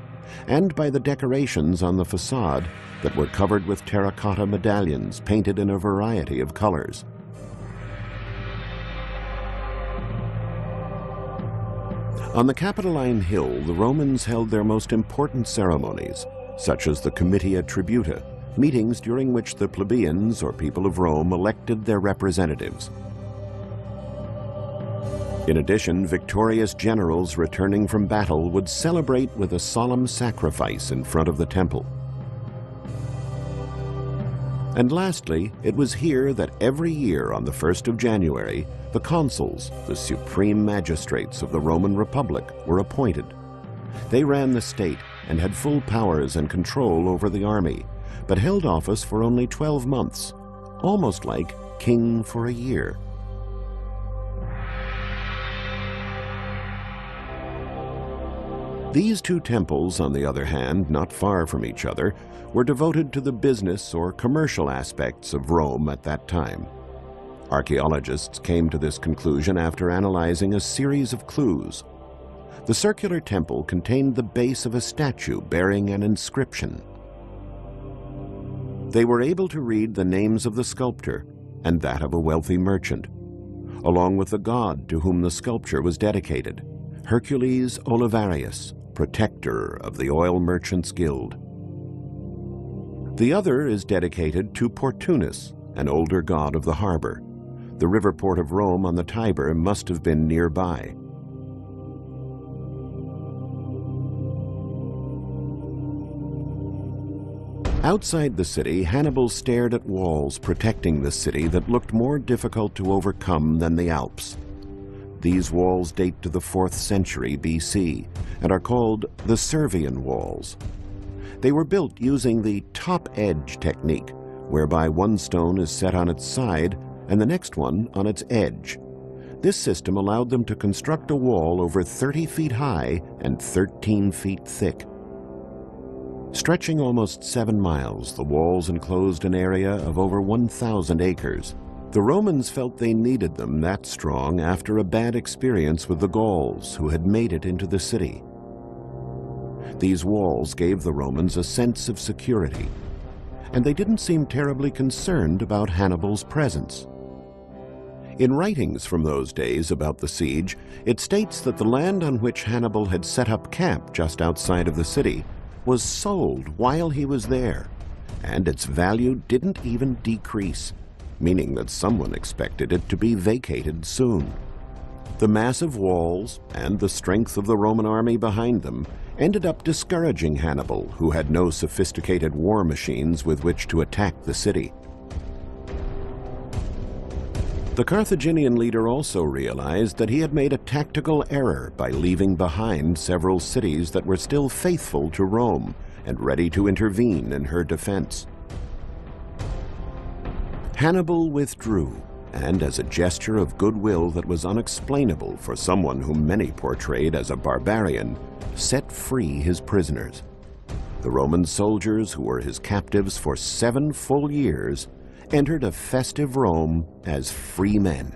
and by the decorations on the facade that were covered with terracotta medallions painted in a variety of colors. On the Capitoline Hill, the Romans held their most important ceremonies, such as the Comitia Tributa, meetings during which the plebeians or people of Rome elected their representatives. In addition, victorious generals returning from battle would celebrate with a solemn sacrifice in front of the temple. And lastly, it was here that every year on the 1st of January, the consuls, the supreme magistrates of the Roman Republic, were appointed. They ran the state and had full powers and control over the army, but held office for only 12 months, almost like king for a year. These two temples, on the other hand, not far from each other, were devoted to the business or commercial aspects of Rome at that time. Archaeologists came to this conclusion after analyzing a series of clues. The circular temple contained the base of a statue bearing an inscription. They were able to read the names of the sculptor and that of a wealthy merchant, along with the god to whom the sculpture was dedicated, Hercules Olivarius, protector of the Oil Merchants Guild. The other is dedicated to Portunus, an older god of the harbor. The river port of Rome on the Tiber must have been nearby. Outside the city, Hannibal stared at walls protecting the city that looked more difficult to overcome than the Alps. These walls date to the 4th century BC and are called the Servian walls. They were built using the top edge technique, whereby one stone is set on its side and the next one on its edge. This system allowed them to construct a wall over 30 feet high and 13 feet thick. Stretching almost 7 miles, the walls enclosed an area of over 1,000 acres. The Romans felt they needed them that strong after a bad experience with the Gauls, who had made it into the city. These walls gave the Romans a sense of security, and they didn't seem terribly concerned about Hannibal's presence. In writings from those days about the siege, it states that the land on which Hannibal had set up camp just outside of the city was sold while he was there, and its value didn't even decrease, meaning that someone expected it to be vacated soon. The massive walls and the strength of the Roman army behind them ended up discouraging Hannibal, who had no sophisticated war machines with which to attack the city. The Carthaginian leader also realized that he had made a tactical error by leaving behind several cities that were still faithful to Rome and ready to intervene in her defense. Hannibal withdrew, and as a gesture of goodwill that was unexplainable for someone whom many portrayed as a barbarian, set free his prisoners. The Roman soldiers, who were his captives for 7 full years, entered a festive Rome as free men.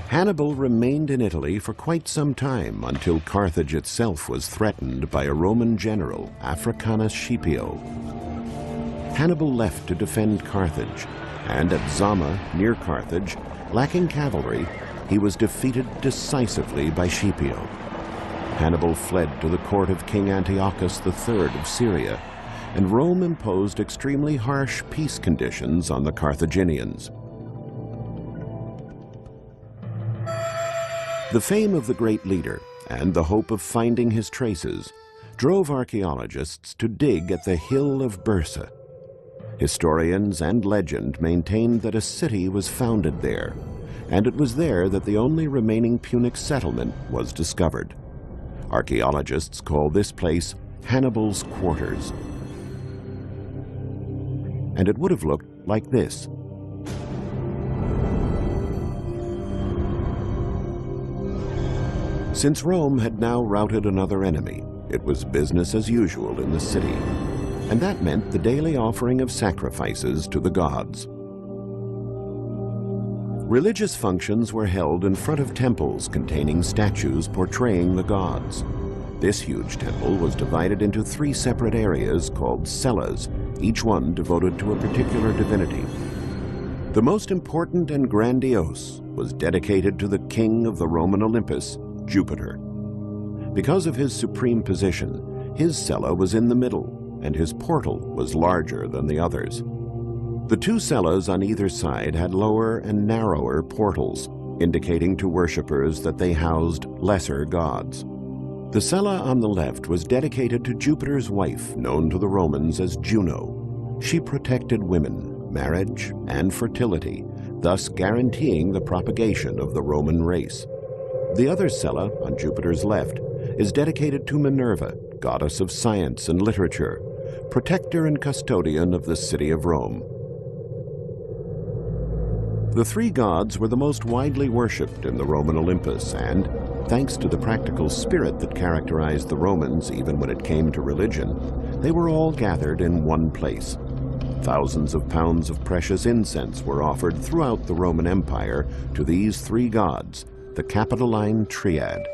Hannibal remained in Italy for quite some time until Carthage itself was threatened by a Roman general, Africanus Scipio. Hannibal left to defend Carthage, and at Zama, near Carthage, lacking cavalry, he was defeated decisively by Scipio. Hannibal fled to the court of King Antiochus III of Syria, and Rome imposed extremely harsh peace conditions on the Carthaginians. The fame of the great leader and the hope of finding his traces drove archaeologists to dig at the hill of Byrsa. Historians and legend maintained that a city was founded there, and it was there that the only remaining Punic settlement was discovered. Archaeologists call this place Hannibal's Quarters. And it would have looked like this. Since Rome had now routed another enemy, it was business as usual in the city, and that meant the daily offering of sacrifices to the gods. Religious functions were held in front of temples containing statues portraying the gods. This huge temple was divided into 3 separate areas called cellas, each one devoted to a particular divinity. The most important and grandiose was dedicated to the king of the Roman Olympus, Jupiter. Because of his supreme position, his cella was in the middle, and his portal was larger than the others. The 2 cellas on either side had lower and narrower portals, indicating to worshippers that they housed lesser gods. The cella on the left was dedicated to Jupiter's wife, known to the Romans as Juno. She protected women, marriage, and fertility, thus guaranteeing the propagation of the Roman race. The other cella, on Jupiter's left, is dedicated to Minerva, goddess of science and literature, protector and custodian of the city of Rome. The 3 gods were the most widely worshipped in the Roman Olympus, and, thanks to the practical spirit that characterized the Romans even when it came to religion, they were all gathered in one place. Thousands of pounds of precious incense were offered throughout the Roman Empire to these 3 gods, the Capitoline Triad.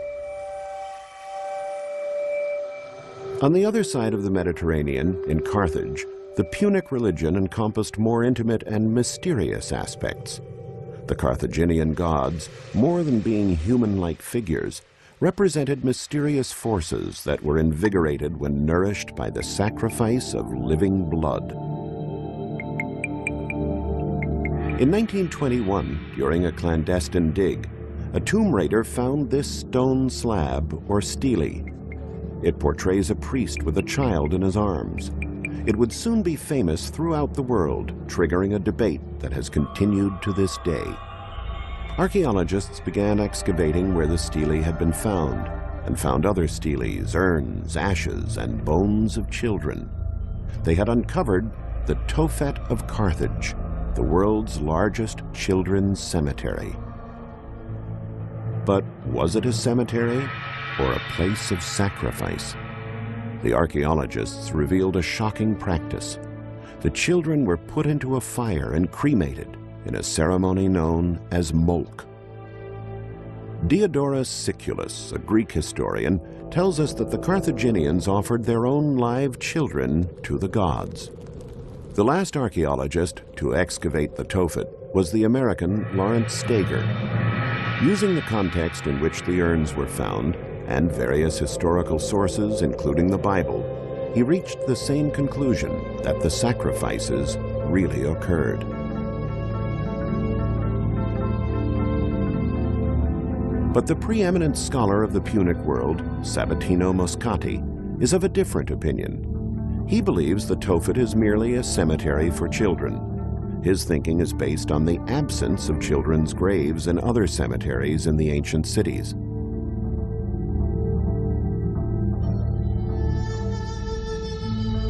On the other side of the Mediterranean, in Carthage, the Punic religion encompassed more intimate and mysterious aspects. The Carthaginian gods, more than being human-like figures, represented mysterious forces that were invigorated when nourished by the sacrifice of living blood. In 1921, during a clandestine dig, a tomb raider found this stone slab, or stele. It portrays a priest with a child in his arms. It would soon be famous throughout the world, triggering a debate that has continued to this day. Archaeologists began excavating where the stele had been found, and found other steles, urns, ashes, and bones of children. They had uncovered the Tophet of Carthage, the world's largest children's cemetery. But was it a cemetery or a place of sacrifice? The archaeologists revealed a shocking practice. The children were put into a fire and cremated in a ceremony known as molk. Diodorus Siculus, a Greek historian, tells us that the Carthaginians offered their own live children to the gods. The last archaeologist to excavate the Tophet was the American Lawrence Steger. Using the context in which the urns were found and various historical sources, including the Bible, he reached the same conclusion that the sacrifices really occurred. But the preeminent scholar of the Punic world, Sabatino Moscati, is of a different opinion. He believes the Tophet is merely a cemetery for children. His thinking is based on the absence of children's graves in other cemeteries in the ancient cities.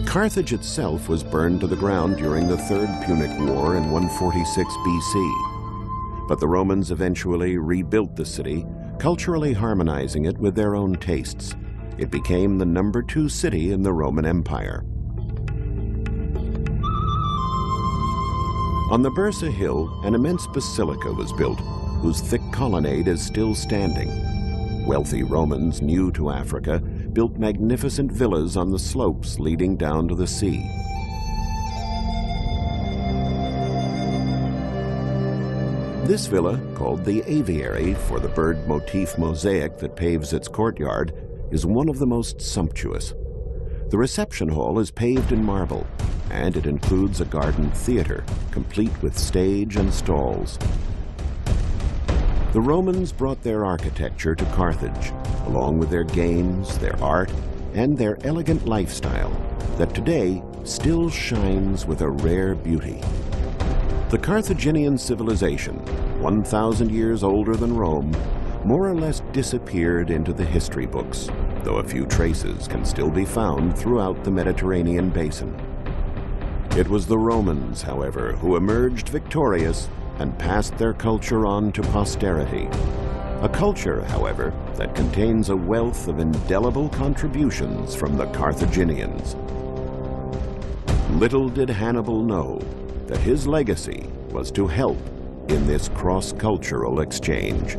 Carthage itself was burned to the ground during the Third Punic War in 146 BC. But the Romans eventually rebuilt the city, culturally harmonizing it with their own tastes. It became the #2 city in the Roman Empire. On the Byrsa Hill, an immense basilica was built, whose thick colonnade is still standing. Wealthy Romans new to Africa built magnificent villas on the slopes leading down to the sea. This villa, called the Aviary for the bird motif mosaic that paves its courtyard, is one of the most sumptuous. The reception hall is paved in marble, and it includes a garden theater, complete with stage and stalls. The Romans brought their architecture to Carthage, along with their games, their art, and their elegant lifestyle that today still shines with a rare beauty. The Carthaginian civilization, 1,000 years older than Rome, more or less disappeared into the history books, though a few traces can still be found throughout the Mediterranean basin. It was the Romans, however, who emerged victorious and passed their culture on to posterity. A culture, however, that contains a wealth of indelible contributions from the Carthaginians. Little did Hannibal know that his legacy was to help in this cross-cultural exchange.